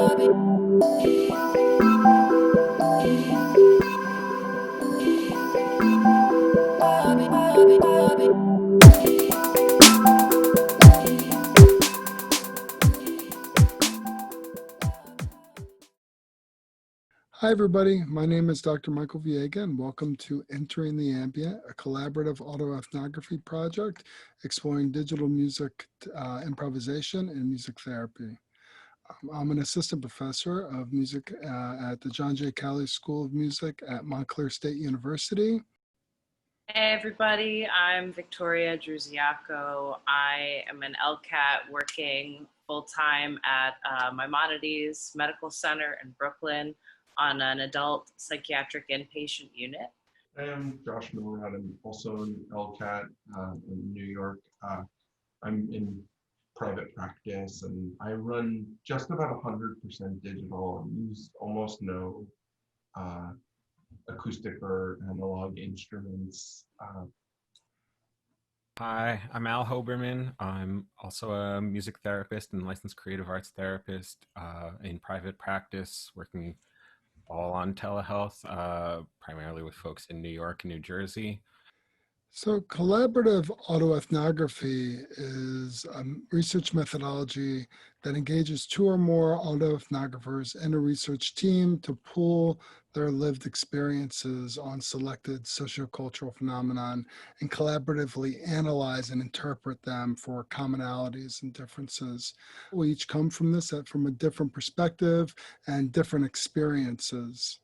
Hi, everybody. My name is Dr. Michael Viega, and welcome to Entering the Ambient, a collaborative autoethnography project exploring digital music improvisation and music therapy. I'm an assistant professor of music at the John J. Calley School of Music at Montclair State University. Hey everybody, I'm Victoria Druziaco. I am an LCAT working full-time at Maimonides Medical Center in Brooklyn on an adult psychiatric inpatient unit. I am Josh Milrad. I'm also an LCAT in New York. I'm in private practice and I run just about 100% digital and use almost no acoustic or analog instruments. Hi, I'm Al Hoberman. I'm also a music therapist and licensed creative arts therapist in private practice, working all on telehealth, primarily with folks in New York and New Jersey. So collaborative autoethnography is a research methodology that engages two or more autoethnographers in a research team to pool their lived experiences on selected sociocultural phenomenon and collaboratively analyze and interpret them for commonalities and differences. We each come from this from a different perspective and different experiences.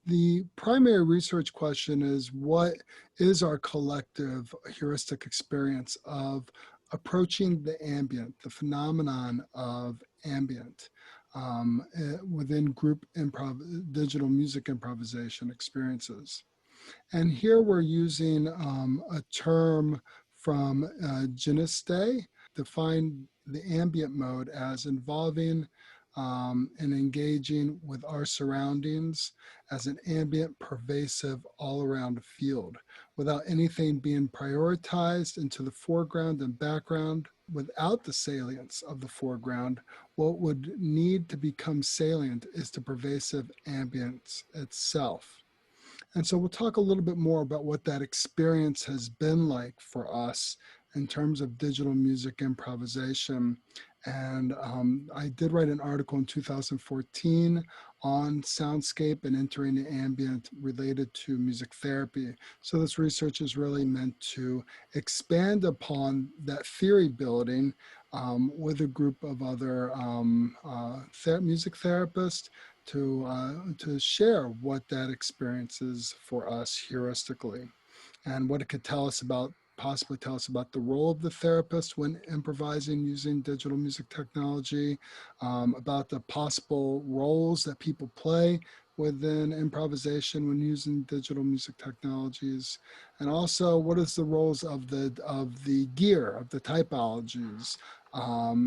The primary research question is, what is our collective heuristic experience of approaching the ambient, the phenomenon of ambient within group digital music improvisation experiences? And here we're using a term from Geneste, define the ambient mode as involving and engaging with our surroundings as an ambient, pervasive, all-around field, without anything being prioritized into the foreground and background, without the salience of the foreground. What would need to become salient is the pervasive ambience itself. And so we'll talk a little bit more about what that experience has been like for us in terms of digital music improvisation. And I did write an article in 2014 on soundscape and entering the ambient related to music therapy. So this research is really meant to expand upon that theory building with a group of other music therapists to share what that experience is for us heuristically, and what it could possibly tell us about the role of the therapist when improvising using digital music technology, about the possible roles that people play within improvisation when using digital music technologies, and also what is the roles of the gear, of the typologies,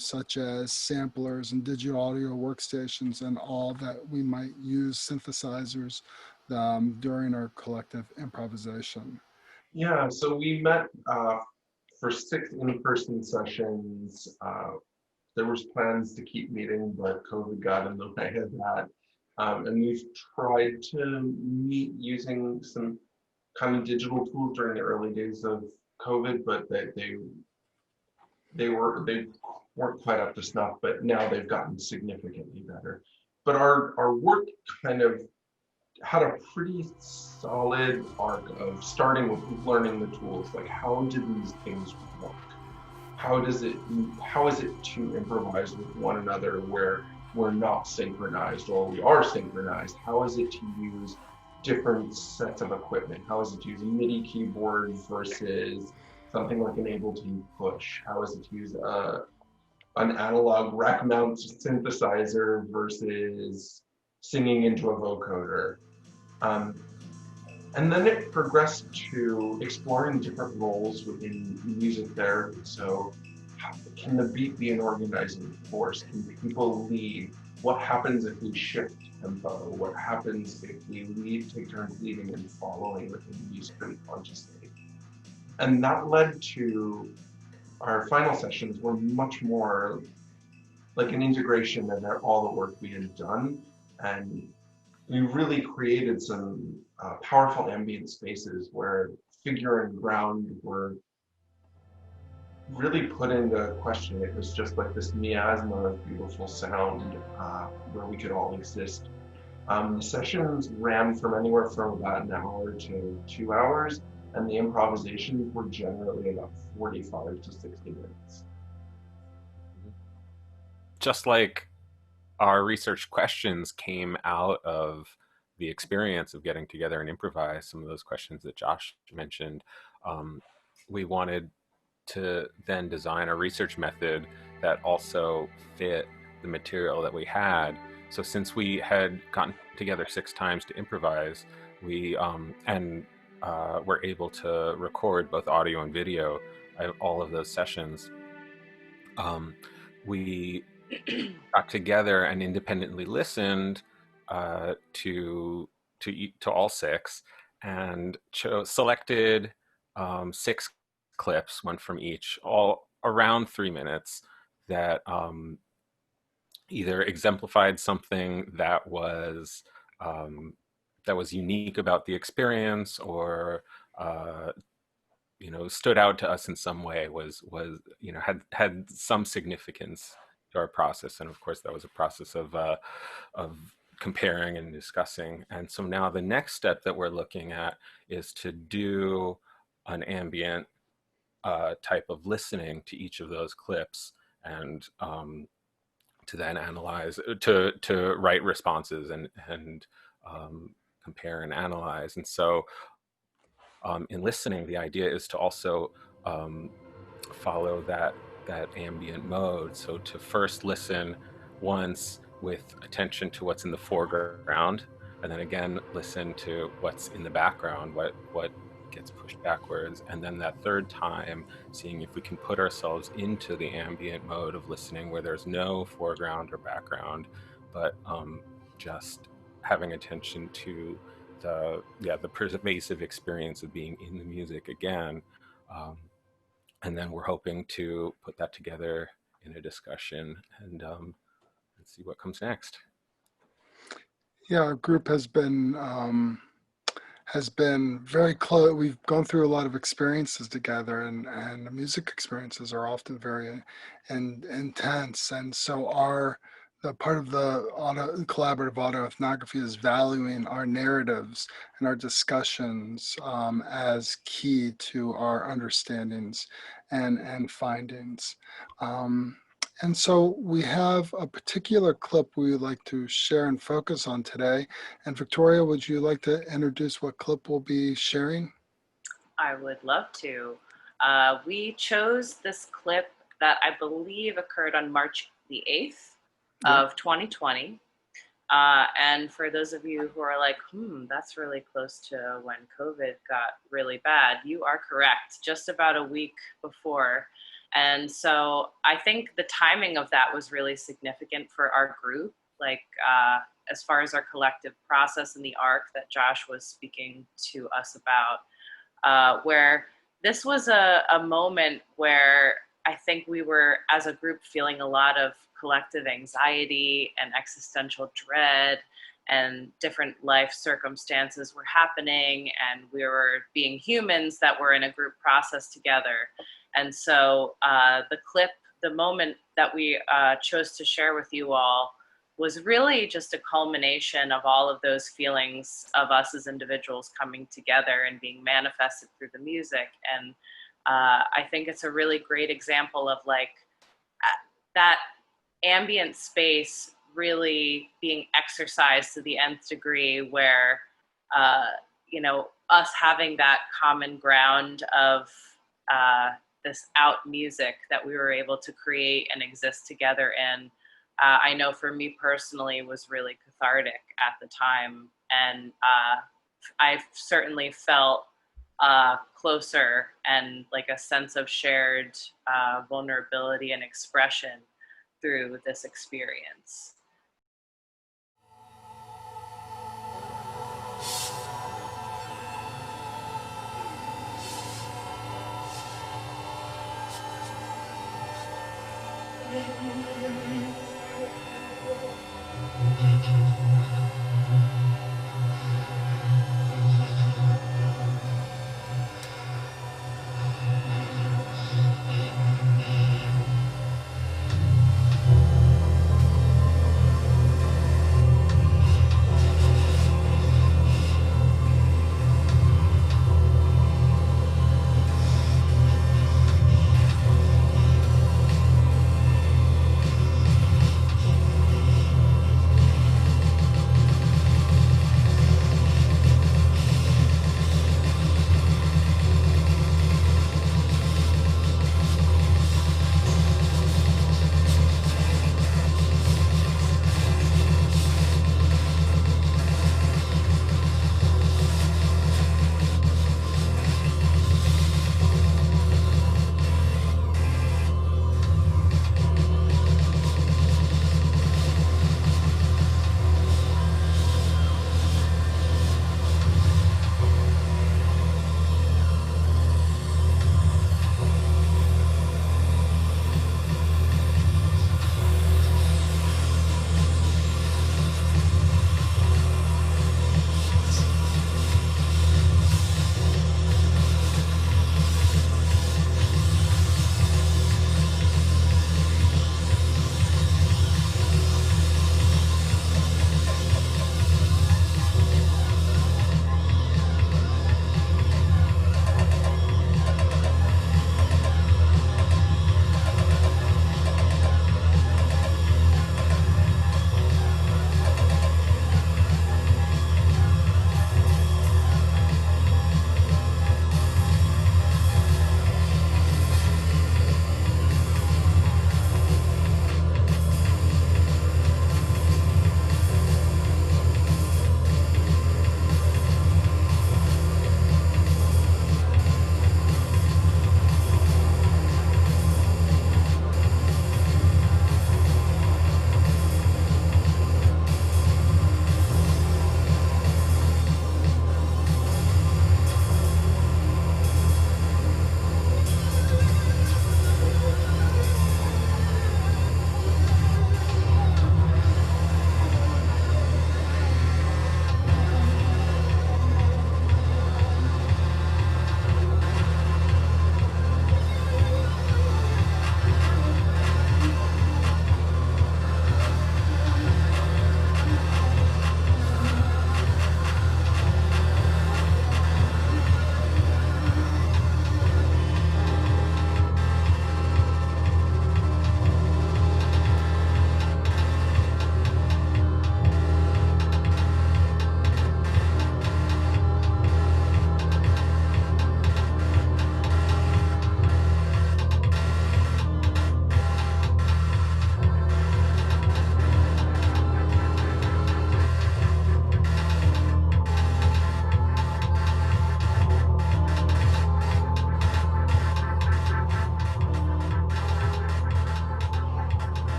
such as samplers and digital audio workstations and all that we might use, synthesizers, during our collective improvisation. Yeah, so we met for 6 in-person sessions. There was plans to keep meeting, but COVID got in the way of that. And we've tried to meet using some kind of digital tools during the early days of COVID, but they weren't quite up to snuff, but now they've gotten significantly better. But our work kind of had a pretty solid arc of starting with learning the tools, like how do these things work? How is it to improvise with one another where we're not synchronized, or we are synchronized? How is it to use different sets of equipment? How is it to use a MIDI keyboard versus something like an Ableton Push? How is it to use an analog rack mount synthesizer versus singing into a vocoder? And then it progressed to exploring different roles within music therapy. So can the beat be an organizing force? Can people lead? What happens if we shift tempo? What happens if we take turns leading and following within music consciously? And that led to our final sessions were much more like an integration of all the work we had done. And we really created some powerful ambient spaces where figure and ground were really put into question. It was just like this miasma of beautiful sound where we could all exist. The sessions ran from anywhere from about an hour to 2 hours, and the improvisations were generally about 45 to 60 minutes. Just like our research questions came out of the experience of getting together and improvise, some of those questions that Josh mentioned, we wanted to then design a research method that also fit the material that we had. So since we had gotten together 6 times to improvise, we were able to record both audio and video all of those sessions. We got together and independently listened to all 6 and selected 6 clips, one from each, all around 3 minutes, that either exemplified something that was unique about the experience, or stood out to us in some way, was had some significance to our process. And of course, that was a process of comparing and discussing. And so now the next step that we're looking at is to do an ambient type of listening to each of those clips, and to then analyze, to write responses, and compare and analyze. And so in listening, the idea is to also follow that ambient mode. So to first listen once with attention to what's in the foreground, and then again listen to what's in the background, what gets pushed backwards, and then that third time seeing if we can put ourselves into the ambient mode of listening, where there's no foreground or background, but just having attention to the pervasive experience of being in the music again. And then we're hoping to put that together in a discussion, and see what comes next. Yeah, our group has been very close. We've gone through a lot of experiences together, and the music experiences are often very intense. And so the part of the collaborative autoethnography is valuing our narratives and our discussions as key to our understandings and findings. And so we have a particular clip we would like to share and focus on today. And Victoria, would you like to introduce what clip we'll be sharing? I would love to. We chose this clip that I believe occurred on March the 8th of 2020. And for those of you who are like, that's really close to when COVID got really bad, you are correct, just about a week before. And so I think the timing of that was really significant for our group, like as far as our collective process and the arc that Josh was speaking to us about, where this was a moment where I think we were, as a group, feeling a lot of collective anxiety and existential dread, and different life circumstances were happening, and we were being humans that were in a group process together. And so the moment that we chose to share with you all was really just a culmination of all of those feelings of us as individuals coming together and being manifested through the music. And I think it's a really great example of like that ambient space really being exercised to the nth degree, where, us having that common ground of this out music that we were able to create and exist together in, I know for me personally was really cathartic at the time. And I certainly felt closer and like a sense of shared vulnerability and expression through this experience.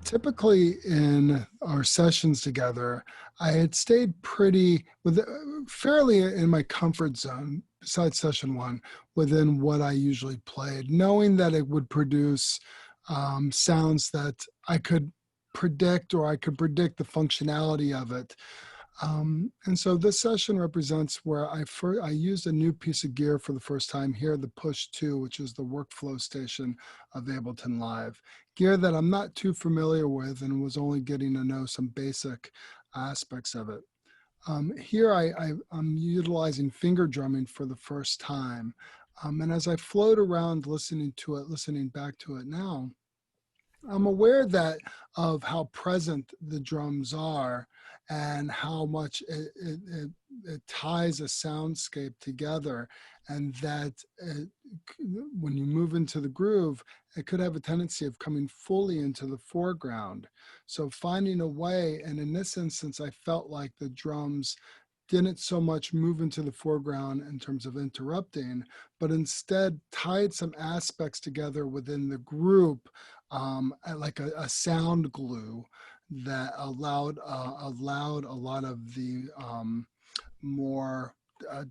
typically in our sessions together, I had stayed pretty with fairly in my comfort zone, besides session one, within what I usually played, knowing that it would produce sounds that I could predict, or I could predict the functionality of it. And so this session represents where I used a new piece of gear for the first time here, the Push 2, which is the workflow station of Ableton Live. Gear that I'm not too familiar with and was only getting to know some basic aspects of it. Here I'm utilizing finger drumming for the first time. And as I float around listening to it, listening back to it now, I'm aware that of how present the drums are and how much it ties a soundscape together, and that when you move into the groove, it could have a tendency of coming fully into the foreground. So finding a way, and in this instance, I felt like the drums didn't so much move into the foreground in terms of interrupting, but instead tied some aspects together within the group, like a sound glue that allowed a lot of the more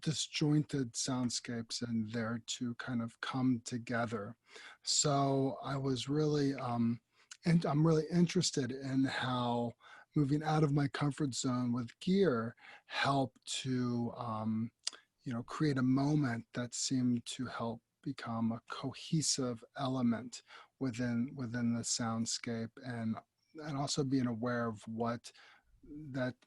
disjointed soundscapes in there to kind of come together. So I was really, and I'm really interested in how moving out of my comfort zone with gear helped to, create a moment that seemed to help become a cohesive element within the soundscape, and also being aware of what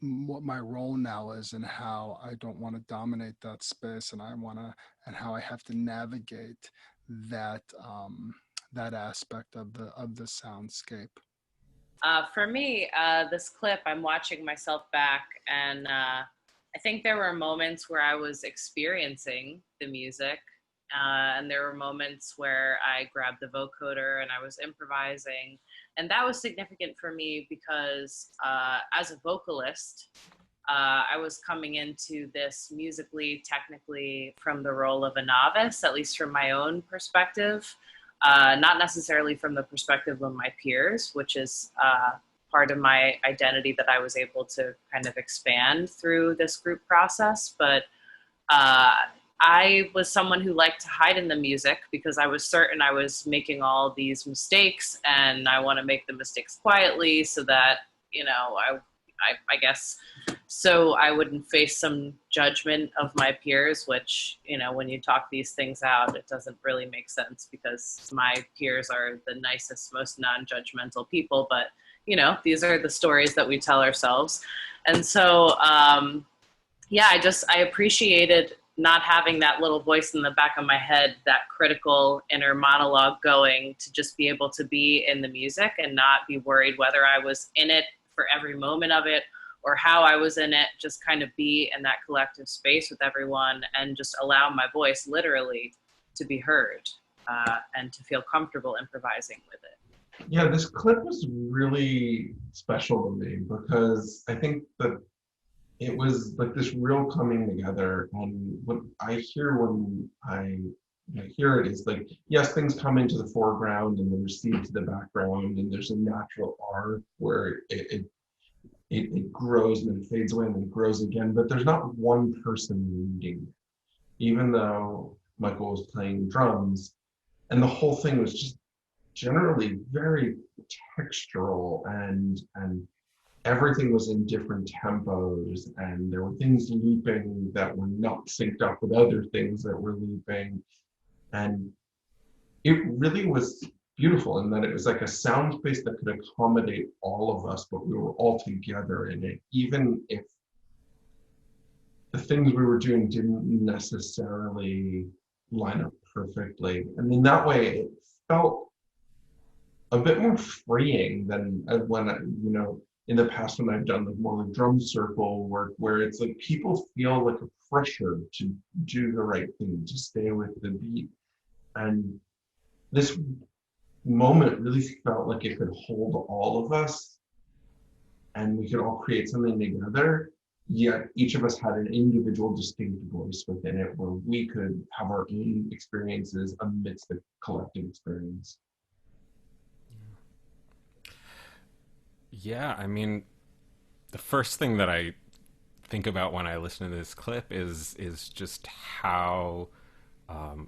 my role now is, and how I don't want to dominate that space, and how I have to navigate that that aspect of the soundscape. For me, this clip, I'm watching myself back, and I think there were moments where I was experiencing the music, and there were moments where I grabbed the vocoder and I was improvising. And that was significant for me because as a vocalist, I was coming into this musically, technically from the role of a novice, at least from my own perspective. Not necessarily from the perspective of my peers, which is part of my identity that I was able to kind of expand through this group process. But I was someone who liked to hide in the music because I was certain I was making all these mistakes, and I want to make the mistakes quietly so that, I guess, so I wouldn't face some judgment of my peers, which, when you talk these things out, it doesn't really make sense because my peers are the nicest, most non-judgmental people. But, these are the stories that we tell ourselves. And so, I appreciated not having that little voice in the back of my head, that critical inner monologue going, to just be able to be in the music and not be worried whether I was in it for every moment of it or how I was in it, just kind of be in that collective space with everyone and just allow my voice literally to be heard and to feel comfortable improvising with it. Yeah, this clip was really special to me because I think that it was like this real coming together. And what I hear when I hear it is like, yes, things come into the foreground and then recede to the background, and there's a natural arc where it grows and then it fades away and then it grows again, but there's not one person leading. Even though Michael was playing drums, and the whole thing was just generally very textural, and everything was in different tempos, and there were things looping that were not synced up with other things that were looping. And it really was beautiful in that it was like a sound space that could accommodate all of us, but we were all together in it, even if the things we were doing didn't necessarily line up perfectly. And in that way, it felt a bit more freeing than when in the past when I've done like more like drum circle work, where it's like people feel like a pressure to do the right thing, to stay with the beat. And this moment really felt like it could hold all of us and we could all create something together, yet each of us had an individual distinct voice within it where we could have our own experiences amidst the collective experience. Yeah, I mean, the first thing that I think about when I listen to this clip is just how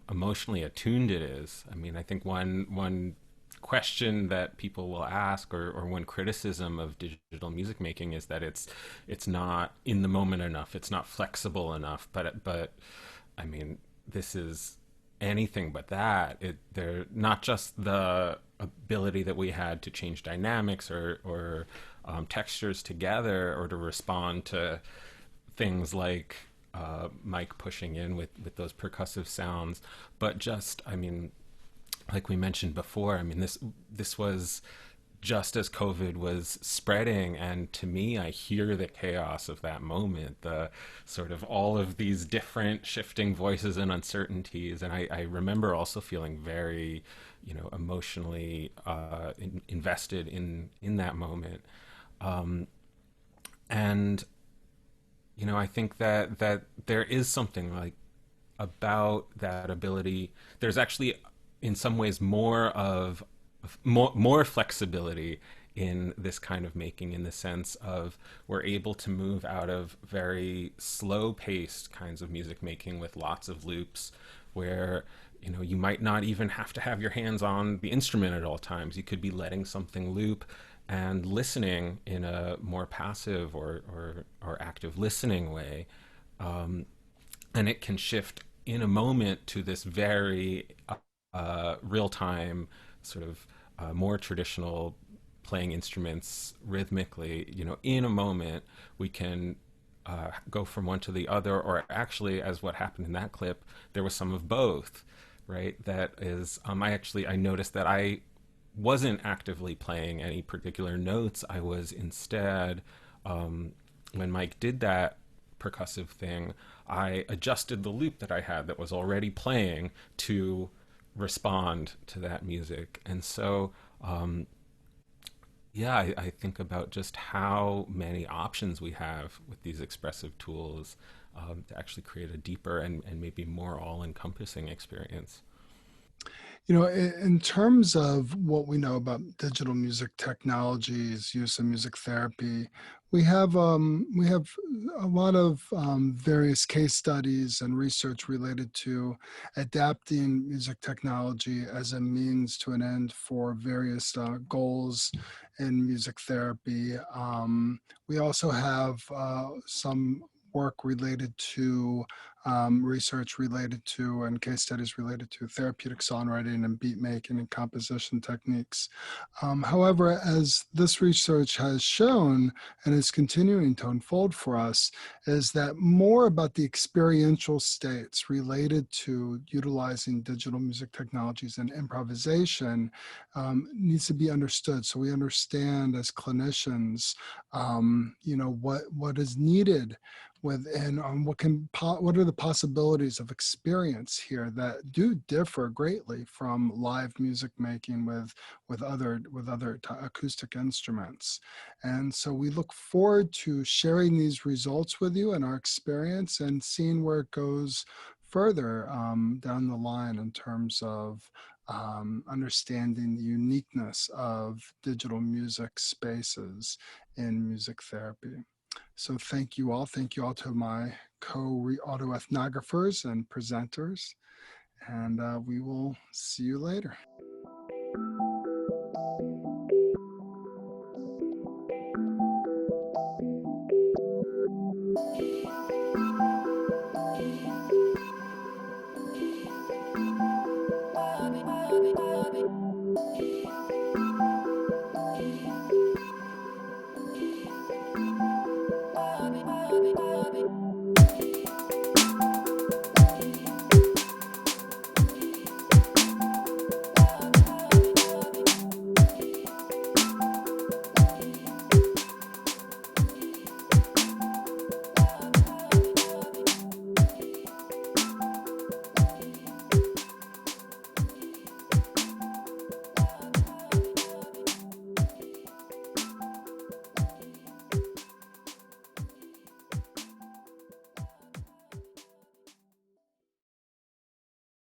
emotionally attuned it is. I mean, I think one question that people will ask, or one criticism of digital music making, is that it's not in the moment enough. It's not flexible enough. But I mean, this is anything but that. They're not just the ability that we had to change dynamics or textures together, or to respond to things like Mike pushing in with those percussive sounds, but just, I mean, like we mentioned before, I mean, this was just as COVID was spreading, and to me, I hear the chaos of that moment, the sort of all of these different shifting voices and uncertainties, and I remember also feeling very, emotionally invested in that moment, and I think that there is something like about that ability. There's actually, in some ways, more flexibility in this kind of making, in the sense of we're able to move out of very slow paced kinds of music making with lots of loops, where you might not even have to have your hands on the instrument at all times. You could be letting something loop and listening in a more passive or active listening way, and it can shift in a moment to this very real time, sort of more traditional playing instruments rhythmically. In a moment, we can go from one to the other, or actually, as what happened in that clip, there was some of both, right? That is, I noticed that I wasn't actively playing any particular notes. I was instead, when Mike did that percussive thing, I adjusted the loop that I had that was already playing to respond to that music. And so, yeah, I think about just how many options we have with these expressive tools, to actually create a deeper and maybe more all encompassing experience. In terms of what we know about digital music technologies, use of music therapy, we have a lot of various case studies and research related to adapting music technology as a means to an end for various goals in music therapy. We also have some work related to research related to and case studies related to therapeutic songwriting and beat making and composition techniques. However, as this research has shown and is continuing to unfold for us, is that more about the experiential states related to utilizing digital music technologies and improvisation needs to be understood. So we understand as clinicians, what is needed within what are the possibilities of experience here that do differ greatly from live music making with other acoustic instruments. And so we look forward to sharing these results with you and our experience and seeing where it goes further down the line in terms of understanding the uniqueness of digital music spaces in music therapy. So thank you all. Thank you all to my co-autoethnographers and presenters. And we will see you later.